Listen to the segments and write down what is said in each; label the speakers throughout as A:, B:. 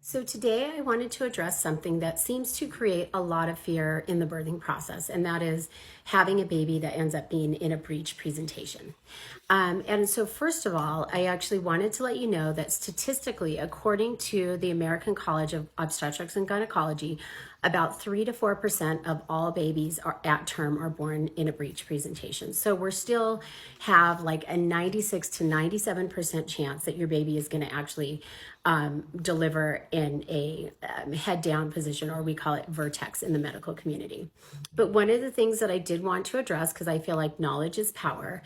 A: So today I wanted to address something that seems to create a lot of fear in the birthing process, and that is having a baby that ends up being in a breech presentation. And so first of all, I actually wanted to let you know that statistically, according to the American College of Obstetrics and Gynecology, about 3 to 4% of all babies are at term are born in a breech presentation. So we're still have like a 96 to 97% chance that your baby is going to actually deliver in a head down position, or we call it vertex in the medical community. But one of the things that I did want to address, because I feel like knowledge is power,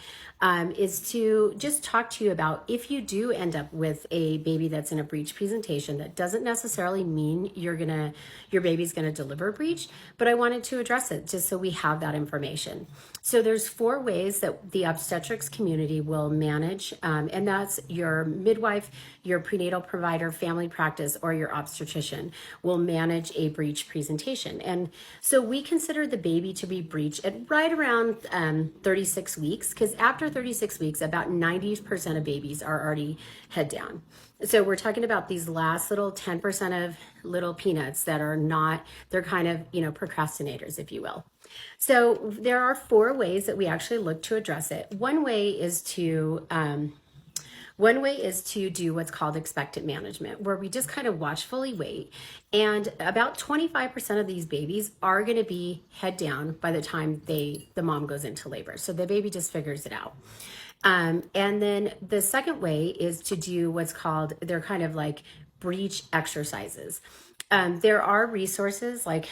A: is to just talk to you about if you do end up with a baby that's in a breech presentation. That doesn't necessarily mean your baby's gonna deliver a breech, but I wanted to address it just so we have that information. So there's 4 ways that the obstetrics community will manage, and that's your midwife, your prenatal provider, family practice, or your obstetrician will manage a breech presentation. And so we consider the baby to be breech at right around 36 weeks, because after 36 weeks, about 90% of babies are already head down. So we're talking about these last little 10% of little peanuts that are not, they're kind of, procrastinators, if you will. So there are 4 ways that we actually look to address it. One way is to do what's called expectant management, where we just kind of watchfully wait. And about 25% of these babies are going to be head down by the time the mom goes into labor. So the baby just figures it out. And then the second way is to do what's called, they're kind of like breech exercises. There are resources like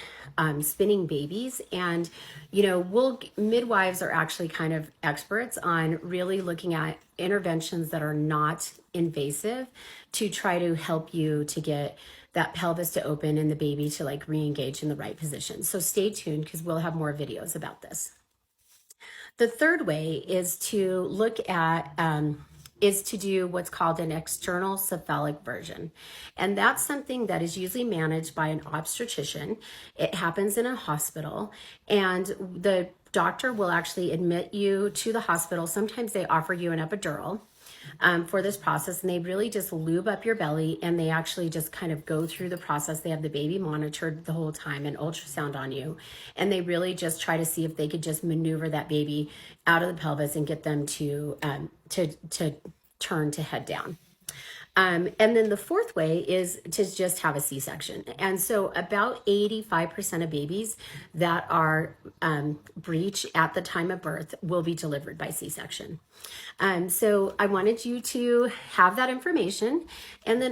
A: spinning babies, and midwives are actually kind of experts on really looking at interventions that are not invasive to try to help you to get that pelvis to open and the baby to like re-engage in the right position. So stay tuned, because we'll have more videos about this. The third way is to look at is to do what's called an external cephalic version. And that's something that is usually managed by an obstetrician. It happens in a hospital, and the doctor will actually admit you to the hospital. Sometimes they offer you an epidural for this process, and they really just lube up your belly, and they actually just kind of go through the process. They have the baby monitored the whole time and ultrasound on you, and they really just try to see if they could just maneuver that baby out of the pelvis and get them to turn to head down. And then the fourth way is to just have a C-section. And so about 85% of babies that are breech at the time of birth will be delivered by C-section. So I wanted you to have that information. And then